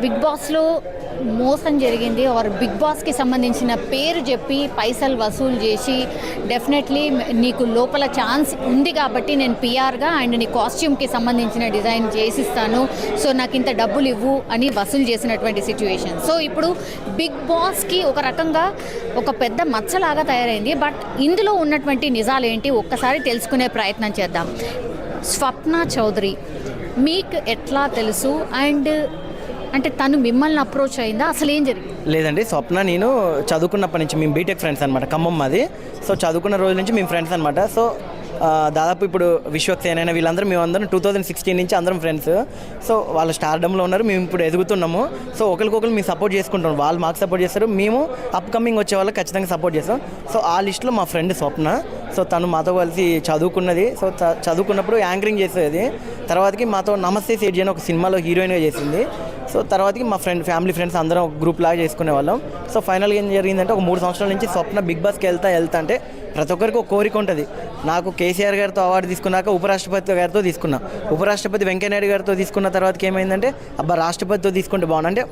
Big బాస్లో మోసం జరిగింది ఆర్ బిగ్ బాస్కి సంబంధించిన పేరు చెప్పి పైసలు వసూలు చేసి డెఫినెట్లీ నీకు లోపల ఛాన్స్ ఉంది కాబట్టి నేను పిఆర్గా అండ్ నీ కాస్ట్యూమ్కి సంబంధించిన డిజైన్ చేసిస్తాను, సో నాకు ఇంత డబ్బులు ఇవ్వు అని వసూలు చేసినటువంటి సిచ్యువేషన్. సో ఇప్పుడు బిగ్ బాస్కి ఒక రకంగా ఒక పెద్ద మచ్చలాగా తయారైంది. బట్ ఇందులో ఉన్నటువంటి నిజాలేంటి ఒక్కసారి తెలుసుకునే ప్రయత్నం చేద్దాం. స్వప్న చౌదరి మీకు ఎట్లా తెలుసు అండ్ అంటే తను మిమ్మల్ని అప్రోచ్ అయిందా, అసలు ఏం జరిగింది? లేదండి, స్వప్న నేను చదువుకున్నప్పటి నుంచి మేము బీటెక్ ఫ్రెండ్స్ అనమాట, ఖమ్మం మాది. సో చదువుకున్న రోజుల నుంచి మేము ఫ్రెండ్స్ అనమాట. సో దాదాపు ఇప్పుడు విశ్వక్సేన వీళ్ళందరూ మేమందరం 2016 నుంచి అందరం ఫ్రెండ్స్. సో వాళ్ళ స్టార్డమ్లో ఉన్నారు, మేము ఇప్పుడు ఎదుగుతున్నాము. సో ఒకరికొకరు మేము సపోర్ట్ చేసుకుంటాం, వాళ్ళు మాకు సపోర్ట్ చేస్తారు, మేము అప్కమింగ్ వచ్చే వాళ్ళకి ఖచ్చితంగా సపోర్ట్ చేస్తాం. సో ఆ లిస్ట్లో మా ఫ్రెండ్ స్వప్న. సో తను మాతో కలిసి చదువుకున్నది. సో చదువుకున్నప్పుడు యాంకరింగ్ చేసేది. తర్వాతకి మాతో నమస్తే సేఠ్జీ అని ఒక సినిమాలో హీరోయిన్గా చేసింది. సో తర్వాతకి మా ఫ్యామిలీ ఫ్రెండ్స్ అందరం ఒక గ్రూప్ లాగా చేసుకునే వాళ్ళం. సో ఫైనల్గా ఏం జరిగిందంటే ఒక 3 సంవత్సరాల నుంచి స్వప్న బిగ్ బాస్కి వెళ్తా అంటే ప్రతి ఒక్కరికి ఒక కోరిక ఉంటుంది. నాకు కేసీఆర్ గారితో అవార్డు తీసుకున్నాక ఉపరాష్ట్రపతి గారితో తీసుకున్నా. ఉపరాష్ట్రపతి వెంకయ్యనాయుడు గారితో తీసుకున్న తర్వాతకి ఏమైందంటే అబ్బా రాష్ట్రపతితో తీసుకుంటే బాగుంది అంటే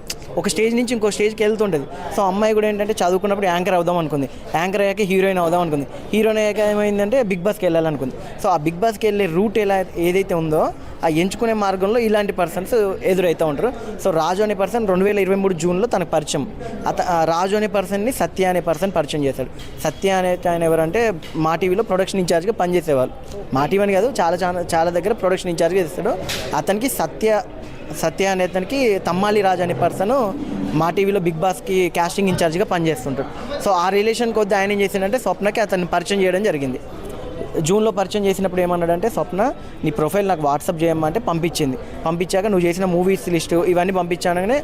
ఒక స్టేజ్ నుంచి ఇంకో స్టేజ్కి వెళ్తుంటుంది. సో అమ్మాయి కూడా ఏంటంటే చదువుకున్నప్పుడు యాంకర్ అవుదాం అనుకుంది, యాంకర్ అయ్యాక హీరోయిన్ అవుదాం అనుకుంది, హీరోయిన్ అయ్యాక ఏమైందంటే బిగ్ బాస్కి వెళ్ళాలనుకుంది. సో ఆ బిగ్ బాస్కి వెళ్ళే రూట్ ఏదైతే ఉందో ఆ ఎంచుకునే మార్గంలో ఇలాంటి పర్సన్స్ ఎదురవుతూ ఉంటారు. సో రాజు అనే పర్సన్ 2023 జూన్లో తనకు పరిచయం. రాజు అనే పర్సన్ని సత్య అనే పర్సన్ పరిచయం చేశాడు. సత్య అనే ఆయన ఎవరంటే మా టీవీలో ప్రొడక్షన్ ఇన్ఛార్జ్గా పనిచేసేవాళ్ళు. మా టీవీ అని కాదు, చాలా దగ్గర ప్రొడక్షన్ ఇన్ఛార్జ్గా చేస్తాడు. అతనికి సత్య అనే అతనికి తమ్మాలి రాజు అనే పర్సన్ మా టీవీలో బిగ్ బాస్కి కాస్టింగ్ ఇన్ఛార్జ్గా పనిచేస్తుంటాడు. సో ఆ రిలేషన్ కొద్ది ఆయన ఏం చేసిందంటే స్వప్నకి అతన్ని పరిచయం చేయడం జరిగింది. జూన్లో పరిచయం చేసినప్పుడు ఏమన్నాడంటే స్వప్న నీ ప్రొఫైల్ నాకు వాట్సాప్ చేయమంటే పంపించాక నువ్వు చేసిన మూవీస్ లిస్టు ఇవన్నీ పంపించానగానే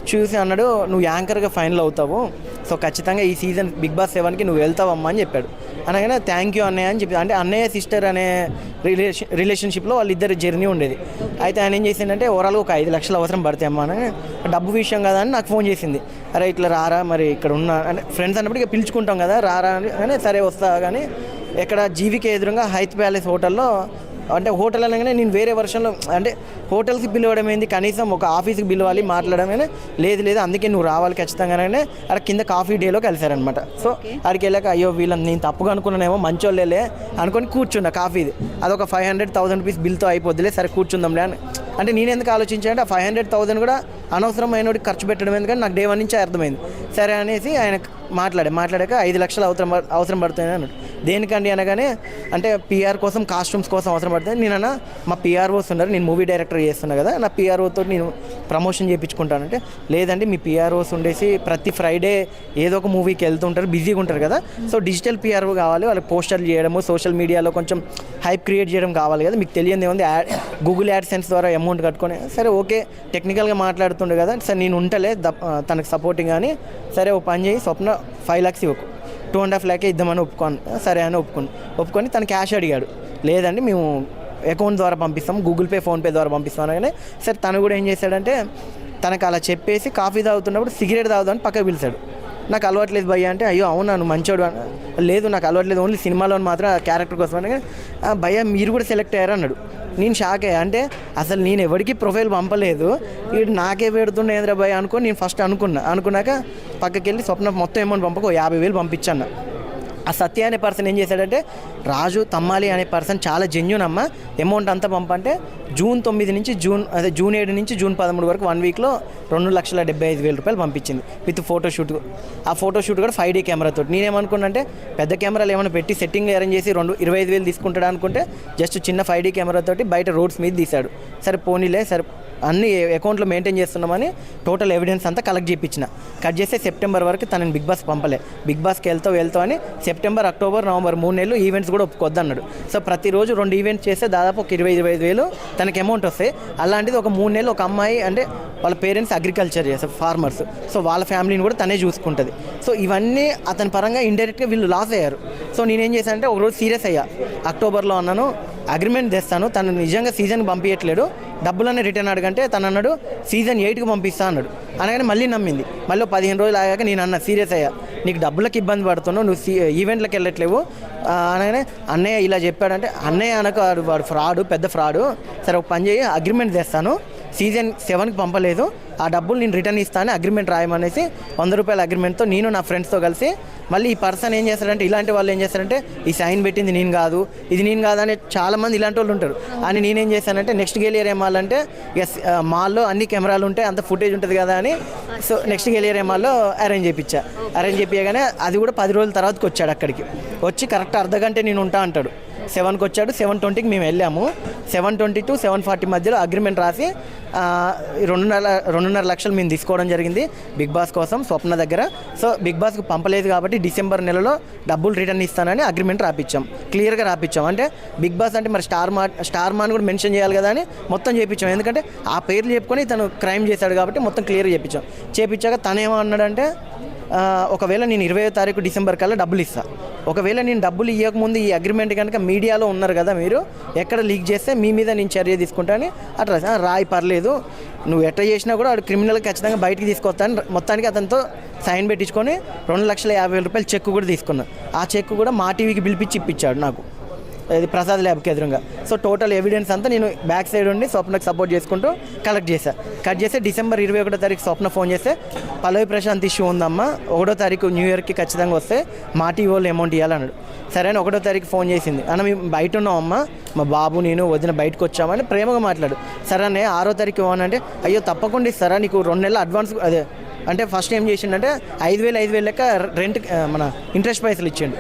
చూసి అన్నాడు నువ్వు యాంకర్గా ఫైనల్ అవుతావు, సో ఖచ్చితంగా ఈ సీజన్ బిగ్ బాస్ 7కి నువ్వు వెళ్తావమ్మా అని చెప్పాడు. అనగానే థ్యాంక్ యూ అన్నయ్య అని చెప్పి, అంటే అన్నయ్య సిస్టర్ అనే రిలేషన్షిప్లో వాళ్ళిద్దరు జర్నీ ఉండేది. అయితే ఆయన ఏం చేసిందంటే ఓవరాల్గా ఒక 5 లక్షలు అవసరం పడతాయి అమ్మా అని, డబ్బు విషయం కదా అని నాకు ఫోన్ చేసింది. అరే ఇట్లా రారా మరి ఇక్కడ ఉన్నా అంటే ఫ్రెండ్స్ అన్నప్పుడు ఇక పిలుచుకుంటాం కదా రారా అని, సరే వస్తా కానీ ఎక్కడ జీవికే ఎదురుగా హైత్ ప్యాలెస్ హోటల్లో, అంటే హోటల్ అనగానే నేను వేరే వర్షన్లో అంటే హోటల్స్కి పిలవడం ఏంది, కనీసం ఒక ఆఫీస్కి పిలవాలి మాట్లాడమని, లేదు అందుకే నువ్వు రావాలి ఖచ్చితంగానే అక్కడ కింద కాఫీ డేలో కలిసారనమాట. సో అక్కడికి వెళ్ళాక అయ్యో వీళ్ళని నేను తప్పుగా అనుకున్నానేమో మంచోళ్ళే అనుకొని కూర్చున్నా. కాఫీది అదొక 500,000 రూపీస్ బిల్తో అయిపోద్దిలే, సరే కూర్చుందాంలే అని. అంటే నేను ఎందుకు ఆలోచించానంటే ఆ 500,000 కూడా అనవసరమైనోడికి ఖర్చు పెట్టడం ఎందుకంటే నాకు డే 1 నుంచి అర్థమైంది. సరే అనేసి ఆయన మాట్లాడాక 5 లక్షలు అవసరం పడుతుంది అన్నాడు. దేనికండి అనగానే అంటే పిఆర్ కోసం కాస్ట్యూమ్స్ కోసం అవసరం పడుతుంది. నేనన్నా మా పిఆర్ఓస్ ఉన్నారు, నేను మూవీ డైరెక్టర్ చేస్తున్నా కదా, నా పిఆర్ఓతో నేను ప్రమోషన్ చేయించుకుంటానంటే లేదండి మీ పిఆర్ఓస్ ఉండేసి ప్రతి ఫ్రైడే ఏదో ఒక మూవీకి వెళ్తుంటారు, బిజీగా ఉంటారు కదా, సో డిజిటల్ పిఆర్ఓ కావాలి, వాళ్ళకి పోస్టర్లు చేయడము సోషల్ మీడియాలో కొంచెం హైప్ క్రియేట్ చేయడం కావాలి కదా, మీకు తెలియదు ఏముంది గూగుల్ యాడ్సెన్స్ ద్వారా అమౌంట్ కట్టుకొని, సరే ఓకే టెక్నికల్గా మాట్లాడుతుండే కదా, సరే నేను ఉంటలే తనకు సపోర్టింగ్ అని, సరే ఓ పని చేయి స్వప్న 5 lakhs ఇవ్వకు 2.5 lakh ఇద్దామని సరే అని ఒప్పుకొని తను క్యాష్ అడిగాడు. లేదండి మేము అకౌంట్ ద్వారా పంపిస్తాం, గూగుల్ పే ఫోన్పే ద్వారా పంపిస్తాం అనగానే సరే తను కూడా ఏం చేశాడంటే తనకు అలా చెప్పేసి కాఫీ తాగుతున్నప్పుడు సిగరెట్ తాగుదామని పక్కకు పిలిచాడు. నాకు అలవాట్లేదు భయ్య అంటే అయ్యో అవునా నువ్వు మంచోడు, లేదు నాకు అలవాట్లేదు ఓన్లీ సినిమాలో మాత్రం క్యారెక్టర్ కోసం అనగా భయ్య మీరు కూడా సెలెక్ట్ అయ్యారు అన్నాడు. నేను షాక్ అయ్యా, అంటే అసలు నేను ఎవరికి ప్రొఫైల్ పంపలేదు, వీడు నాకే పెడుతుండే ఏంద్రా భయ్య అనుకొని నేను ఫస్ట్ అనుకున్నాక పక్కకి వెళ్ళి స్వప్న మొత్తం అమౌంట్ పంపక 50,000 పంపించాను. ఆ సత్య అనే పర్సన్ ఏం చేశాడంటే రాజు తమ్మాలి అనే పర్సన్ చాలా జెన్యూన్ అమ్మ, అమౌంట్ అంతా పంపంటే జూన్ 9 నుంచి జూన్ 7 నుంచి జూన్ 13 వరకు 1 వీక్లో 2,75,000 రూపాయలు పంపించింది విత్ ఫోటోషూట్. ఆ ఫోటోషూట్ కూడా 5D కెమెరాతో. నేనేమనుకున్నా అంటే పెద్ద కెమెరాలు ఏమైనా పెట్టి సెట్టింగ్ అరేంజ్ చేసి 25,000 తీసుకుంటాడు అనుకుంటే జస్ట్ చిన్న 5D కెమెరాతోటి బయట రోడ్స్ మీద తీశాడు. సరే పోనీలే, సరే అన్ని అకౌంట్లో మెయింటైన్ చేస్తున్నామని టోటల్ ఎవిడెన్స్ అంతా కలెక్ట్ చేయించిన. కట్ చేస్తే సెప్టెంబర్ వరకు తనని బిగ్ బాస్ పంపలే. బిగ్ బాస్కి వెళ్తావు అని సెప్టెంబర్, అక్టోబర్, నవంబర్ 3 నెలలు ఈవెంట్స్ కూడా ఒప్పుకొద్దన్నాడు. సో ప్రతిరోజు 2 ఈవెంట్స్ చేస్తే దాదాపు ఒక 20,000 తనకి అమౌంట్ వస్తాయి. అలాంటిది ఒక 3 నెలలు ఒక అమ్మాయి అంటే వాళ్ళ పేరెంట్స్ అగ్రికల్చర్ చేస్తారు, ఫార్మర్స్, సో వాళ్ళ ఫ్యామిలీని కూడా తనే చూసుకుంటుంది. సో ఇవన్నీ అతని పరంగా ఇండైరెక్ట్గా వీళ్ళు లాస్ అయ్యారు. సో నేనేం చేశానంటే ఒకరోజు సీరియస్ అయ్యా, అక్టోబర్లో అన్నాను అగ్రిమెంట్ తెస్తాను, తను నిజంగా సీజన్కి పంపించట్లేడు, డబ్బులన్నీ రిటర్న్ అడగంటే తను అన్నాడు సీజన్ 8కి పంపిస్తా అన్నాడు. అనగానే మళ్ళీ నమ్మింది. మళ్ళీ 15 రోజులు ఆగాక నేను అన్న సీరియస్ అయ్యా, నీకు డబ్బులకు ఇబ్బంది పడుతున్నావు, నువ్వు ఈవెంట్లకు వెళ్ళట్లేవు అనగానే అన్నయ్య ఇలా చెప్పాడంటే అన్నయ్య అనక వాడు ఫ్రాడు, పెద్ద ఫ్రాడు, సరే ఒక పని చేయి అగ్రిమెంట్ తెస్తాను, సీజన్ 7కి పంపలేదు, ఆ డబ్బులు నేను రిటర్న్ ఇస్తాను అగ్రిమెంట్ రాయమనేసి 100 రూపాయల అగ్రిమెంట్తో నేను నా ఫ్రెండ్స్తో కలిసి మళ్ళీ ఈ పర్సన్ ఏం చేస్తారంటే, ఇలాంటి వాళ్ళు ఏం చేస్తారంటే ఈ సైన్ పెట్టింది నేను కాదు, ఇది నేను కాదు అని చాలామంది ఇలాంటి వాళ్ళు ఉంటారు. అని నేనేం చేశానంటే నెక్స్ట్ గెలియర్ ఏమాలంటే ఎస్ మాల్లో అన్ని కెమెరాలు ఉంటాయి, అంత ఫుటేజ్ ఉంటుంది కదా అని సో నెక్స్ట్ గెలియర్ ఏమాల్లో అరేంజ్ చేయించగానే అది కూడా 10 రోజుల తర్వాతకి వచ్చాడు. అక్కడికి వచ్చి కరెక్ట్ అర్ధగంట నేను ఉంటా అంటాడు. 7కి వచ్చాడు, 7:20కి మేము వెళ్ళాము. 7:20 to 7:40 మధ్యలో అగ్రిమెంట్ రాసి 2.5 లక్షలు మేము తీసుకోవడం జరిగింది బిగ్ బాస్ కోసం స్వప్న దగ్గర. సో బిగ్ బాస్కి పంపలేదు కాబట్టి డిసెంబర్ నెలలో డబ్బులు రిటర్న్ ఇస్తానని అగ్రిమెంట్ రాపించాం, క్లియర్గా రాపించాం. అంటే బిగ్ బాస్ అంటే మరి స్టార్ మాన్ కూడా మెన్షన్ చేయాలి కదా అని మొత్తం చేయించాం. ఎందుకంటే ఆ పేర్లు చెప్పుకొని తను క్రైమ్ చేశాడు కాబట్టి మొత్తం క్లియర్గా చేపించాక తను ఏమన్నాడంటే ఒకవేళ నేను 20వ తారీఖు డిసెంబర్ కల్లా డబ్బులు ఇస్తాను, ఒకవేళ నేను డబ్బులు ఇవ్వకముందు ఈ అగ్రిమెంట్ కనుక మీడియాలో ఉన్నారు కదా మీరు ఎక్కడ లీక్ చేస్తే మీ మీద నేను చర్య తీసుకుంటాను అట్లా రాయి పర్లేదు, నువ్వు ఎట్లా చేసినా కూడా వాడు క్రిమినల్ ఖచ్చితంగా బయటికి తీసుకొస్తాను. మొత్తానికి అతనితో సైన్ పెట్టించుకొని 2,50,000 రూపాయలు చెక్ కూడా తీసుకున్నాను. ఆ చెక్ కూడా మా టీవీకి పిలిపించి ఇప్పించాడు నాకు, ఇది ప్రసాద్ ల్యాబ్కి ఎదురుగా. సో టోటల్ ఎవిడెన్స్ అంతా నేను బ్యాక్ సైడ్ ఉండి స్వప్నకు సపోర్ట్ చేసుకుంటూ కట్ చేస్తే డిసెంబర్ 21వ తారీఖు స్వప్న ఫోన్ చేస్తే పల్లవి ప్రశాంత్ ఇష్యూ ఉందమ్మా, 1వ తారీఖు న్యూ ఇయర్కి ఖచ్చితంగా వస్తే మా టీవీ వాళ్ళు అమౌంట్ ఇవ్వాలన్నాడు. సరే అని 1వ తారీఖు ఫోన్ చేసింది, అన్న మేము బయట ఉన్నామమ్మా, మా బాబు నేను వదిన బయటకు వచ్చామని ప్రేమగా మాట్లాడు. సరే అనే 6వ తారీఖు ఇవ్వనంటే అయ్యో తప్పకుండా ఇస్తారా, నీకు 2 నెలల అడ్వాన్స్ అదే అంటే ఫస్ట్ ఏం చేసిండంటే 5,000 లెక్క రెంట్ మన ఇంట్రెస్ట్ పైసలు ఇచ్చిండు.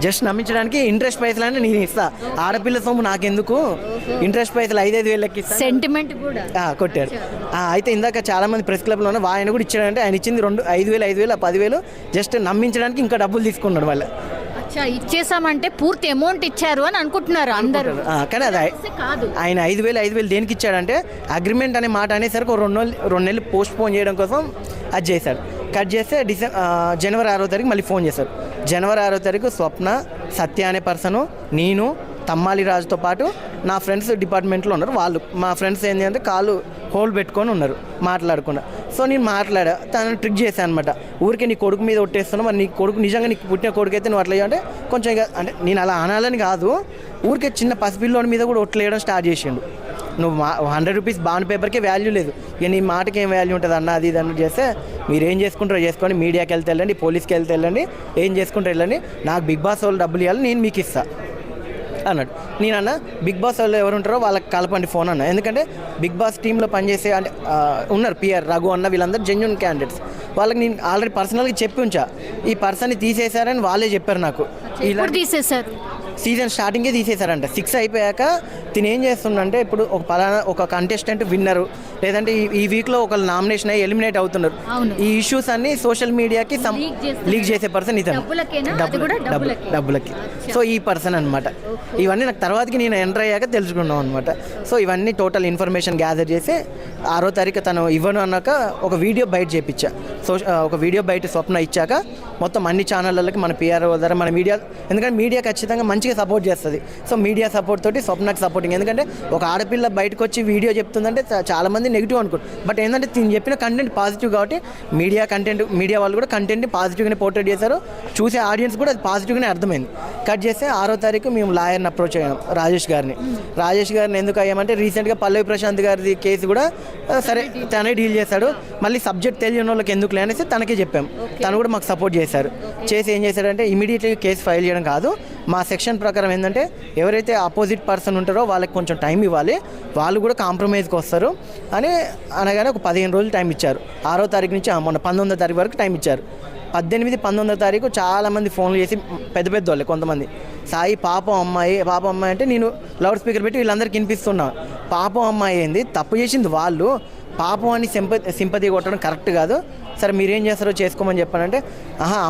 జస్ట్ నమ్మించడానికి ఇంట్రెస్ట్ పైసలు అంటే నేను ఇస్తా, ఆడపిల్ల సొమ్ము నాకెందుకు, ఇంట్రెస్ట్ పైసలు 5,000 లెక్క ఇస్తా సెంటిమెంట్ కూడా కొట్టారు. అయితే ఇందాక చాలా మంది ప్రెస్ క్లబ్లో ఉన్న ఆయన కూడా ఇచ్చాడంటే ఆయన ఇచ్చింది 5,000 10,000 జస్ట్ నమ్మించడానికి ఇంకా డబ్బులు తీసుకున్నాడు వాళ్ళ. ఇచ్చేసామంటే పూర్తి అమౌంట్ ఇచ్చారు అని అనుకుంటున్నారు అందరూ, కానీ అది కాదు. ఆయన 5,000 దేనికి ఇచ్చాడంటే అగ్రిమెంట్ అనే మాట అనేసరికి 2 నెలలు పోస్ట్ పోన్ చేయడం కోసం అది చేశాడు. కట్ చేస్తే జనవరి 6వ తారీఖు మళ్ళీ ఫోన్ చేశారు. జనవరి 6వ తారీఖు స్వప్న, సత్య అనే పర్సను, నేను, తమ్మాలి రాజుతో పాటు నా ఫ్రెండ్స్ డిపార్ట్మెంట్లో ఉన్నారు. వాళ్ళు మా ఫ్రెండ్స్ ఏంటి అంటే కాళ్ళు హోల్ పెట్టుకొని ఉన్నారు మాట్లాడకుండా. సో నేను మాట్లాడా, తను ట్రిక్ చేశాను అనమాట. ఊరికే నీ కొడుకు మీద ఒట్టేస్తున్నావు, మరి నీ కొడుకు నిజంగా నీకు పుట్టిన కొడుకు అయితే నువ్వు అట్లా అంటే కొంచెం ఇక అంటే నేను అలా అనాలని కాదు, ఊరికే చిన్న పసిపిల్లోని మీద కూడా ఒట్లేయడం స్టార్ట్ చేసిండు. నువ్వు 100 రూపీస్ బాండ్ పేపర్కే వాల్యూ లేదు, ఇక నీ మాటకి ఏం వాల్యూ ఉంటుంది అన్న, అది ఇది చేస్తే మీరు ఏం చేసుకుంటారో చేసుకొని మీడియాకి వెళ్తే వెళ్ళండి, పోలీస్కి వెళ్తే వెళ్ళండి, ఏం చేసుకుంటారో వెళ్ళండి, నాకు బిగ్ బాస్ వాళ్ళు డబ్బులు ఇవ్వాలి, నేను మీకు ఇస్తాను అన్నాడు. నేనన్నా బిగ్ బాస్ వాళ్ళు ఎవరు ఉంటారో వాళ్ళకి కలపండి ఫోన్ అన్న, ఎందుకంటే బిగ్ బాస్ టీంలో పనిచేసే అంటే ఉన్నారు పిఆర్ రఘు అన్న, వీళ్ళందరూ జెన్యూన్ క్యాండిడేట్స్. వాళ్ళకి నేను ఆల్రెడీ పర్సనల్గా చెప్పి ఉంచా, ఈ పర్సన్ని తీసేశారని వాళ్ళే చెప్పారు నాకు. ఇలా తీసేశారు, సీజన్ స్టార్టింగే తీసేశారంట. 6 అయిపోయాక తిని ఏం చేస్తుందంటే ఇప్పుడు ఒక కంటెస్టెంట్ విన్నరు లేదంటే ఈ వీక్లో ఒక నామినేషన్ అయ్యి ఎలిమినేట్ అవుతున్నారు. ఈ ఇష్యూస్ అన్ని సోషల్ మీడియాకి లీక్ చేసే పర్సన్ ఇతను, డబ్బులకి. సో ఈ పర్సన్ అనమాట. ఇవన్నీ నాకు తర్వాతకి నేను ఎంటర్ అయ్యాక తెలుసుకున్నాం అనమాట. సో ఇవన్నీ టోటల్ ఇన్ఫర్మేషన్ గ్యాదర్ చేసి 6వ తారీఖు తను ఇవ్వను అన్నాక ఒక వీడియో బయట చేయించా. ఒక వీడియో బయట స్వప్న ఇచ్చాక మొత్తం అన్ని ఛానళ్ళకి మన పిఆర్ఓ ద్వారా మన మీడియా, ఎందుకంటే మీడియా ఖచ్చితంగా మంచిగా సపోర్ట్ చేస్తుంది. సో మీడియా సపోర్ట్ తోటి స్వప్నకి సపోర్టింగ్, ఎందుకంటే ఒక ఆడపిల్ల బయటకు వచ్చి వీడియో చెప్తుందంటే చాలామంది నెగిటివ్ అనుకోరు, బట్ ఏంటంటే నేను చెప్పిన కంటెంట్ పాజిటివ్ కాబట్టి మీడియా వాళ్ళు కూడా కంటెంట్ని పాజిటివ్గానే పోర్ట్రేట్ చేశారు, చూసే ఆడియన్స్ కూడా అది పాజిటివ్గానే అర్థమైంది. కట్ చేస్తే 6వ తారీఖు మేము లాయర్ని అప్రోచ్ అయ్యాం, రాజేష్ గారిని ఎందుకు అయ్యామంటే రీసెంట్గా పల్లవి ప్రశాంత్ గారి కేసు కూడా సరే తనే డీల్ చేశాడు, మళ్ళీ సబ్జెక్ట్ తెలియని వాళ్ళకి ఎందుకులే అనేసి తనకే చెప్పాం, తను కూడా మాకు సపోర్ట్ చేశారు. చేసి ఏం చేశాడంటే ఇమీడియట్లీ కేసు ఫైల్ చేయడం కాదు, మా సెక్షన్ ప్రకారం ఏంటంటే ఎవరైతే ఆపోజిట్ పర్సన్ ఉంటారో వాళ్ళకి కొంచెం టైం ఇవ్వాలి, వాళ్ళు కూడా కాంప్రమైజ్కి వస్తారు అని అనగానే ఒక 15 రోజులు టైం ఇచ్చారు. 6వ తారీఖు నుంచి మొన్న 19వ తారీఖు వరకు టైం ఇచ్చారు. 18, 19వ తారీఖు చాలామంది ఫోన్లు చేసి పెద్ద వాళ్ళే కొంతమంది, సాయి పాపం అమ్మాయి అంటే నేను లౌడ్ స్పీకర్ పెట్టి వీళ్ళందరికీ వినిపిస్తున్నా, పాపం అమ్మాయి ఏంది, తప్పు చేసింది వాళ్ళు, పాపం అని సింపతి కొట్టడం కరెక్ట్ కాదు, సరే మీరేం చేస్తారో చేసుకోమని చెప్పానంటే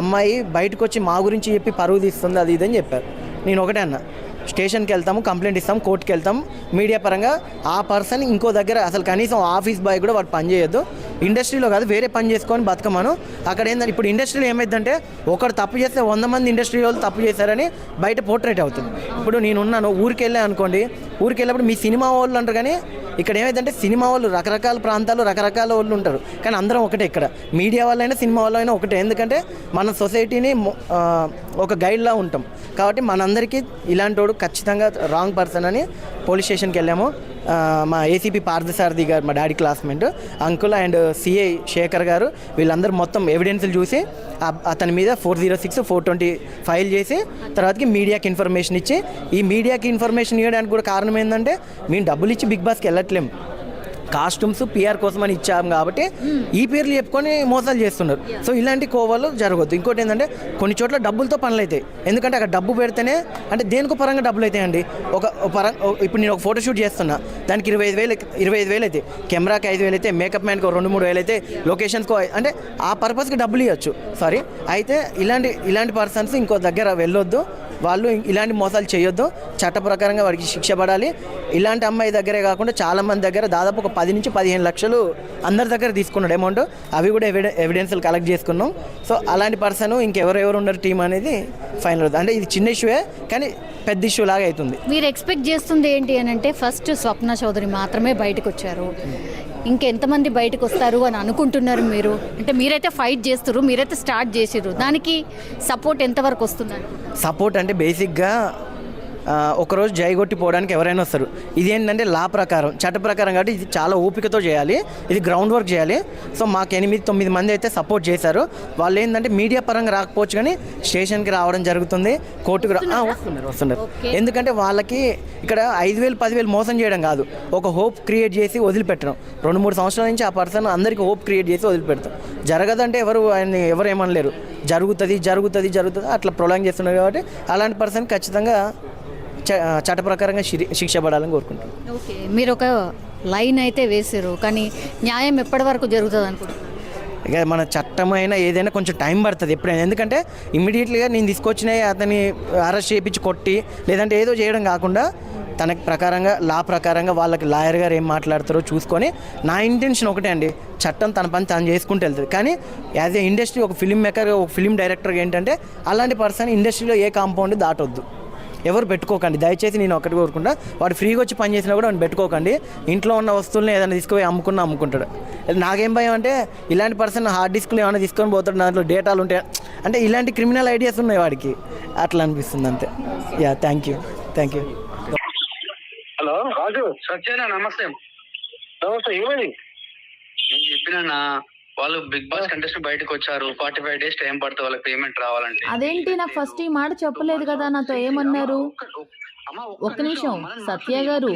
అమ్మాయి బయటకు వచ్చి మా గురించి చెప్పి పరువు తీస్తుంది అది ఇదని చెప్పారు. నేను ఒకటే అన్న, స్టేషన్కి వెళ్తాము, కంప్లైంట్ ఇస్తాము, కోర్టుకి వెళ్తాం, మీడియా పరంగా ఆ పర్సన్ ఇంకో దగ్గర అసలు కనీసం ఆఫీస్ బాయ్ కూడా వాడు పని చేయొద్దు, ఇండస్ట్రీలో కాదు వేరే పని చేసుకొని బతకమను. అక్కడ ఏంటంటే ఇప్పుడు ఇండస్ట్రీలో ఏమైందంటే ఒకరు తప్పు చేస్తే 100 మంది ఇండస్ట్రీ వాళ్ళు తప్పు చేశారని బయట పోర్ట్రేట్ అవుతుంది. ఇప్పుడు నేనున్నాను ఊరికి వెళ్ళా అనుకోండి, ఊరికి వెళ్ళినప్పుడు మీ సినిమా వాళ్ళు అంటారు, కానీ ఇక్కడ ఏమైందంటే సినిమా వాళ్ళు రకరకాల ప్రాంతాలు రకరకాల వాళ్ళు ఉంటారు, కానీ అందరం ఒకటే. ఇక్కడ మీడియా వాళ్ళైనా సినిమా వాళ్ళైనా ఒకటే. ఎందుకంటే మన సొసైటీని ఒక గైడ్లా ఉంటాం కాబట్టి మనందరికీ ఇలాంటి వాడు ఖచ్చితంగా రాంగ్ పర్సన్ అని పోలీస్ స్టేషన్కి వెళ్ళాము. మా ఏసీపీ పార్థసారథి గారు మా daddy classmate uncle and CI Sekhar గారు వీళ్ళందరూ మొత్తం ఎవిడెన్స్లు చూసి అతని మీద 406, 420 ఫైల్ చేసి తర్వాతకి మీడియాకి ఇన్ఫర్మేషన్ ఇచ్చి, ఈ మీడియాకి ఇన్ఫర్మేషన్ ఇవ్వడానికి కూడా కారణం ఏంటంటే మేము డబ్బులు ఇచ్చి బిగ్ బాస్కి వెళ్ళట్లేము, కాస్ట్యూమ్స్ పిఆర్ కోసం అని ఇచ్చాము కాబట్టి ఈ పేర్లు చెప్పుకొని మోసాలు చేస్తున్నారు. సో ఇలాంటి కోవాలు జరగద్దు. ఇంకోటి ఏంటంటే కొన్ని చోట్ల డబ్బులతో పనులు అవుతాయి. ఎందుకంటే అక్కడ డబ్బు పెడితేనే అంటే దేనికో పరంగా డబ్బులు అవుతాయండి. ఇప్పుడు నేను ఒక ఫోటోషూట్ చేస్తున్నా, దానికి 25,000 అయితే, కెమెరాకి 5,000 అయితే, మేకప్ మ్యాన్కి 2-3 అయితే, లొకేషన్స్కో అంటే ఆ పర్పస్కి డబ్బులు ఇవ్వచ్చు. సారీ, అయితే ఇలాంటి పర్సన్స్ ఇంకో దగ్గర వెళ్ళొద్దు, వాళ్ళు ఇలాంటి మోసాలు చేయొద్దు. చట్ట ప్రకారంగా వాడికి శిక్ష పడాలి. ఇలాంటి అమ్మాయి దగ్గరే కాకుండా చాలామంది దగ్గర దాదాపు ఒక 10 నుంచి 15 లక్షలు అందరి దగ్గర తీసుకున్నాడు అమౌంట్. అవి కూడా ఎవిడెన్స్లు కలెక్ట్ చేసుకున్నాం. సో అలాంటి పర్సన్ ఇంకెవరెవరు ఉన్నారు టీం అనేది ఫైనల్ అవుతుంది. అంటే ఇది చిన్న ఇష్యూవే కానీ పెద్ద ఇష్యూ లాగా అవుతుంది. మీరు ఎక్స్పెక్ట్ చేస్తుంది ఏంటి అని అంటే, ఫస్ట్ స్వప్న చౌదరి మాత్రమే బయటకు వచ్చారు, ఇంకెంతమంది బయటకు వస్తారు అని అనుకుంటున్నారు మీరు? అంటే మీరైతే ఫైట్ చేస్తారు, మీరైతే స్టార్ట్ చేసిర్రు, దానికి సపోర్ట్ ఎంతవరకు వస్తుంది? సపోర్ట్ అంటే బేసిక్గా ఒకరోజు జైగొట్టి పోవడానికి ఎవరైనా వస్తారు. ఇది ఏంటంటే లా ప్రకారం, చట్ట ప్రకారం కాబట్టి ఇది చాలా ఓపికతో చేయాలి, ఇది గ్రౌండ్ వర్క్ చేయాలి. సో మాకు 8-9 మంది అయితే సపోర్ట్ చేశారు. వాళ్ళు ఏంటంటే మీడియా పరంగా రాకపోవచ్చు కానీ స్టేషన్కి రావడం జరుగుతుంది, కోర్టుకు వస్తున్నారు. ఎందుకంటే వాళ్ళకి ఇక్కడ 5,000-10,000 మోసం చేయడం కాదు, ఒక హోప్ క్రియేట్ చేసి వదిలిపెట్టడం. 2-3 సంవత్సరాల నుంచి ఆ పర్సన్ అందరికీ హోప్ క్రియేట్ చేసి వదిలిపెడతాం. జరగదంటే ఎవరు ఏమనలేరు, జరుగుతుంది అట్లా ప్రొలాంగ్ చేస్తున్నారు. కాబట్టి అలాంటి పర్సన్ ఖచ్చితంగా చట్ట ప్రకారంగా శిక్ష పడాలని కోరుకుంటున్నాను. ఓకే, మీరు ఒక లైన్ అయితే వేసారు, కానీ న్యాయం ఎప్పటి వరకు జరుగుతుంది అనుకుంటున్నారు? ఇక మన చట్టమైన ఏదైనా కొంచెం టైం పడుతుంది ఎప్పుడైనా. ఎందుకంటే ఇమ్మీడియట్లీగా నేను తీసుకొచ్చినవి అతన్ని అరెస్ట్ చేయించి కొట్టి లేదంటే ఏదో చేయడం కాకుండా తనకి ప్రకారంగా లా ప్రకారంగా వాళ్ళకి లాయర్ గారు ఏం మాట్లాడతారో చూసుకొని, నా ఇంటెన్షన్ ఒకటే అండి, చట్టం తన పని తను చేసుకుంటూ వెళ్తుంది. కానీ యాజ్ ఏ ఇండస్ట్రీ ఒక ఫిలిం మేకర్, ఒక ఫిలిం డైరెక్టర్గా ఏంటంటే అలాంటి పర్సన్ ఇండస్ట్రీలో ఏ కాంపౌండ్ దాటొద్దు, ఎవరు పెట్టుకోకండి దయచేసి. నేను ఒకటి కోరుకుంటా, వాడు ఫ్రీగా వచ్చి పని చేసినా కూడా వాడిని పెట్టుకోకండి. ఇంట్లో ఉన్న వస్తువులను ఏదైనా తీసుకుపోయి అమ్ముకుంటాడు. నాకేం భయం అంటే ఇలాంటి పర్సన్ హార్డ్ డిస్క్లు ఏమైనా తీసుకొని పోతాడు, దాంట్లో డేటాలు ఉంటాయి, అంటే ఇలాంటి క్రిమినల్ ఐడియాస్ ఉన్నాయి వాడికి, అట్లా అనిపిస్తుంది అంతే. Yeah, thank you. హలో రాజు. సత్యేనా? నమస్తే. ఏమని నేను చెప్పినా, వాళ్ళు బిగ్ బాస్ కంటెస్టెంట్ బయటకు వచ్చారు, 45 days టైం పడుతుంది వాళ్ళకి పేమెంట్ రావాలంటే. అదేంటి, నాకు ఫస్ట్ ఈ మాట చెప్పలేదు కదా, నాతో ఏమన్నారు? ఒక్క నిమిషం సత్య గారు,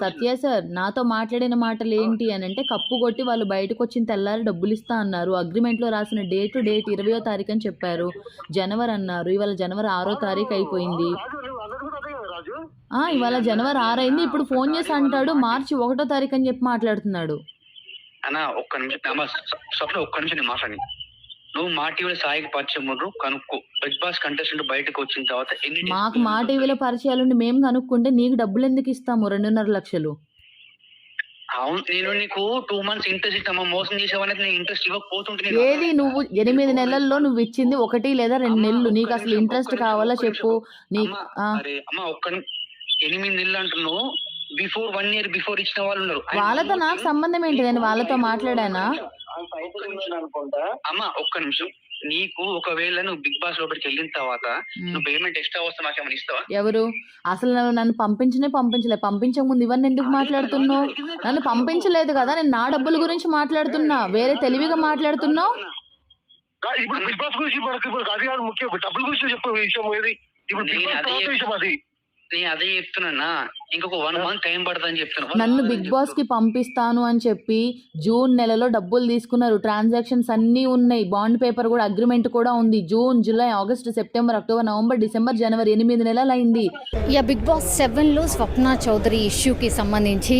సత్య సార్ నాతో మాట్లాడిన మాటలు ఏంటి అని అంటే, కప్పు కొట్టి వాళ్ళు బయటకు వచ్చిన తెల్లారి డబ్బులు ఇస్తా అన్నారు, అగ్రిమెంట్లో రాసిన డేట్ 20వ తారీఖు అని చెప్పారు, జనవరి అన్నారు, ఇవాళ జనవరి 6వ తారీఖు అయిపోయింది. ఇవాళ జనవరి 6 అయింది, ఇప్పుడు ఫోన్ చేసి అంటాడు మార్చి 1వ తారీఖు అని చెప్పి మాట్లాడుతున్నాడు. అన్నా ఒక్క నిమిషం స్వప్న, ఒక్క నిమిషం నేను మాట్లాడి. నువ్వు మా టీవీలో సాయికి పరిచయం కనుక్కో, బిగ్ బాస్ కంటెస్టెంట్ బయటకు వచ్చిన తర్వాత మాకు మా టీవీలో పరిచయాలుండి మేము కనుక్కుంటే నీకు డబ్బులు ఎందుకు ఇస్తాము? 2.5 లక్షలు. అవును, నేను నీకు 2 months ఇంట్రెస్ట్ ఇస్తామా, మోసం చేసేవాళ్ళకి నేను ఇంట్రెస్ట్ ఇవ్వకపోతుంటే. ఏది నువ్వు 8 నెలల్లో నువ్వు ఇచ్చింది 1 లేదా 2 నెలలు, నీకు అసలు ఇంట్రెస్ట్ కావాలా చెప్పు. నీకు అమ్మా 8 నెలలు అంటున్నావు, బిఫోర్ 1 year బిఫోర్ ఇచ్చిన వాళ్ళు ఉన్నారు. వాళ్ళతో నాకు సంబంధం ఏంటి? నేను వాళ్ళతో మాట్లాడానా? అమ్మా ఒక్క నిమిషం, నీకు ఒకవేళ నువ్వు బిగ్ బాస్ లోపలికి వెళ్ళిన తర్వాత నువ్వు పేమెంట్ ఎక్స్ట్రా వస్తే నాకేమైనా ఇస్తావా? ఎవరు అసలు నన్ను పంపించక ముందు ఇవన్నీ ఎందుకు మాట్లాడుతున్నావు? నన్ను పంపించలేదు కదా, నేను నా డబ్బుల గురించి మాట్లాడుతున్నా, వేరే తెలివిగా మాట్లాడుతున్నావు. ఇప్పుడు బిగ్ బాస్ గురించి అది కాదు ముఖ్యం, డబ్బుల గురించి చెప్పే విషయం ఏది? ఇప్పుడు విషయం అది నేను అదే చెప్తున్నా, ఇంకొక 1 month టైం పడుతుందని చెప్తున్నా. నన్ను బిగ్ బాస్ కి పంపిస్తాను అని చెప్పి జూన్ నెలలో డబ్బులు తీసుకున్నారు, ట్రాన్సాక్షన్స్ అన్నీ ఉన్నాయి, బాండ్ పేపర్ కూడా, అగ్రిమెంట్ కూడా ఉంది. June, July, August, September, October, November, December, జనవరి 8 నెలలు అయింది. బిగ్ బాస్ 7లో స్వప్న చౌదరి ఇష్యూకి సంబంధించి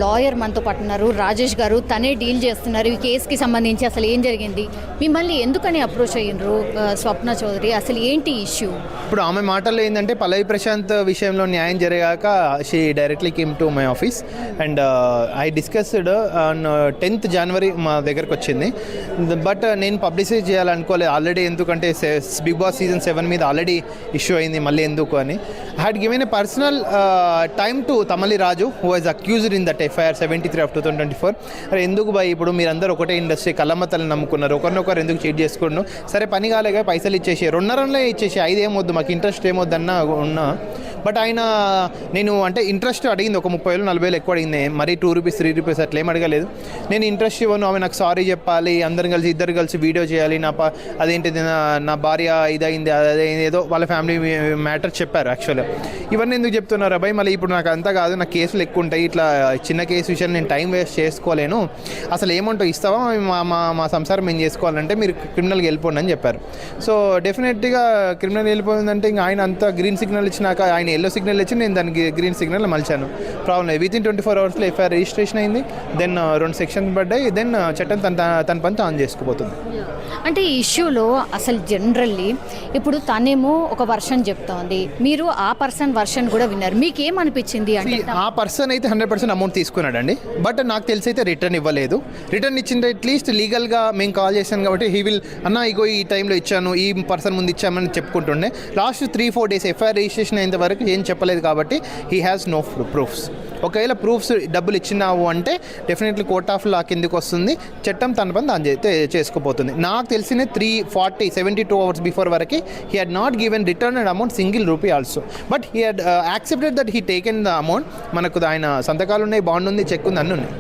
లాయర్ మనతో పట్టున్నారు, రాజేష్ గారు, తనే డీల్ చేస్తున్నారు ఈ కేసుకి సంబంధించి. అసలు ఏం జరిగింది, మిమ్మల్ని ఎందుకని అప్రోచ్ అయ్యిండ్రు స్వప్న చౌదరి, అసలు ఏంటి ఇష్యూ? ఇప్పుడు ఆమె మాటల్లో ఏంటంటే, పల్లవి ప్రశాంత్ విషయంలో న్యాయం జరిగాక she directly came to my office and I discussed on 10th January మా దగ్గరకు వచ్చింది. బట్ నేను పబ్లిసైజ్ చేయాలనుకోలేదు ఆల్రెడీ, ఎందుకంటే బిగ్ బాస్ సీజన్ 7 మీద ఆల్రెడీ ఇష్యూ అయింది, మళ్ళీ ఎందుకు అని. I had given a personal time to Tamali Raju who was accused in that FIR 73 of 2024. అరే ఎందుకు బాయ్, ఇప్పుడు మీరందరూ ఒకటే ఇండస్ట్రీ కళ్ళమ్మతల్ని నమ్ముకున్నారు, ఒకరినొకరు ఎందుకు చీట్ చేసుకున్నాను, సరే పని కాలేగా పైసలు ఇచ్చేసి 2.5 ఇచ్చేసి 5 ఏమొద్దు మాకు ఇంట్రెస్ట్ ఏమొద్దన్నా ఉన్నా. బట్ ఆయన నేను అంటే ఇంట్రెస్ట్ అడిగింది ఒక 30,000-40,000 ఎక్కువ అడిగింది, మరీ 2 రూపీస్ 3 రూపీస్ అట్లా ఏం అడగలేదు. నేను ఇంట్రెస్ట్ ఇవ్వను, ఆమె నాకు సారీ చెప్పాలి, ఇద్దరు కలిసి వీడియో చేయాలి, అదేంటిది నా భార్య ఇదైంది అదే ఏదో వాళ్ళ ఫ్యామిలీ మ్యాటర్ చెప్పారు. యాక్చువల్గా ఇవన్నీ ఎందుకు చెప్తున్నారు అబ్బాయి, మళ్ళీ ఇప్పుడు నాకు అంతా కాదు, నాకు కేసులు ఎక్కువ ఉంటాయి, ఇట్లా చిన్న కేసు విషయం నేను టైం వేస్ట్ చేసుకోలేను, అసలు ఏమంటావు ఇస్తావా, మా సంసారం ఏం చేసుకోవాలంటే మీరు క్రిమినల్కి వెళ్ళిపోండి అని చెప్పారు. సో డెఫినెట్గా క్రిమినల్ వెళ్ళిపోయిందంటే ఇంకా ఆయన అంతా గ్రీన్ సిగ్నల్ ఇచ్చినాక ఆయన ఎల్లో సిగ్నల్ ఇచ్చి నేను దానికి గ్రీన్ సిగ్నల్ మలిచాను. ప్రాబ్లం లేదు, వితిన్ 24 hours FIR రిజిస్ట్రేషన్ అయింది, దెన్ 2 సెక్షన్స్ పడ్డాయి, దెన్ చట్టం తన పని తాను చేసుకుపోతుంది. అంటే ఈ ఇష్యూలో అసలు జనరల్లీ ఇప్పుడు తనేమో ఒక వర్షన్ చెప్తోంది, మీరు ఆ పర్సన్ వర్షన్ కూడా విన్నారు, మీకేమనిపించింది అంటే? ఆ పర్సన్ అయితే 100% అమౌంట్ తీసుకున్నాడండి, బట్ నాకు తెలిసి అయితే రిటర్న్ ఇవ్వలేదు. రిటర్న్ ఇచ్చింది అట్లీస్ట్ లీగల్గా మేము కాల్ చేశాను కాబట్టి హీ విల్ అన్న ఇగో ఈ టైంలో ఇచ్చాను, ఈ పర్సన్ ముందు ఇచ్చామని చెప్పుకుంటుండే. లాస్ట్ 3-4 days FIR రిజిస్ట్రేషన్ అయినంత వరకు ఏం చెప్పలేదు కాబట్టి హీ హ్యాస్ నో ప్రూఫ్స్. ఒకవేళ ప్రూఫ్స్ డబ్బులు ఇచ్చినావు అంటే డెఫినెట్లీ కోర్ట్ ఆఫ్ లా కిందకి వస్తుంది, చట్టం తన పని దాని చేసుకుపోతుంది. నాకు తెలిసిన 72 hours బిఫోర్ వరకు he had not given return amount single rupee also, but he had accepted that he taken the amount. మనకు ఆయన సంతకాలు ఉన్నాయి, బాండ్ ఉంది, చెక్ ఉంది, అన్నీ ఉన్నాయి.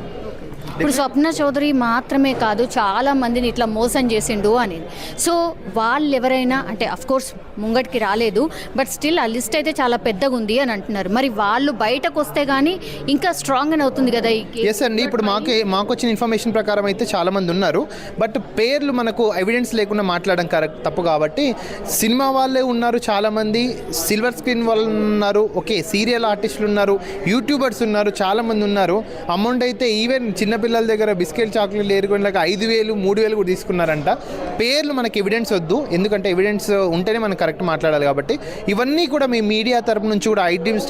ఇప్పుడు స్వప్న చౌదరి మాత్రమే కాదు, చాలా మందిని ఇట్లా మోసం చేసిండు అని. సో వాళ్ళు ఎవరైనా అంటే అఫ్కోర్స్ ముంగటికి రాలేదు, బట్ స్టిల్ ఆ లిస్ట్ అయితే చాలా పెద్దగా ఉంది అని అంటున్నారు. మరి వాళ్ళు బయటకు వస్తే కానీ ఇంకా స్ట్రాంగ్ అని అవుతుంది కదా ఈ కేసు. ఎస్ అండి, ఇప్పుడు మాకు వచ్చిన ఇన్ఫర్మేషన్ ప్రకారం అయితే చాలామంది ఉన్నారు, బట్ పేర్లు మనకు ఎవిడెన్స్ లేకుండా మాట్లాడడం తప్పు కాబట్టి సినిమా వాళ్ళే ఉన్నారు, చాలామంది సిల్వర్ స్క్రీన్ వాళ్ళు ఉన్నారు, ఓకే సీరియల్ ఆర్టిస్టులు ఉన్నారు, యూట్యూబర్స్ ఉన్నారు, చాలామంది ఉన్నారు. అమౌంట్ అయితే ఈవెన్ చిన్నపిల్లల దగ్గర బిస్కెట్ చాక్లెట్లు ఏరుకునేలాగా 5,000 3,000 కూడా తీసుకున్నారంట. పేర్లు మనకి ఎవిడెన్స్ వద్దు, ఎందుకంటే ఎవిడెన్స్ ఉంటేనే మనం కరెక్ట్ మాట్లాడాలి కాబట్టి ఇవన్నీ కూడా మీ మీడియా తరపు నుంచి కూడా ఐ డ్రీమ్స్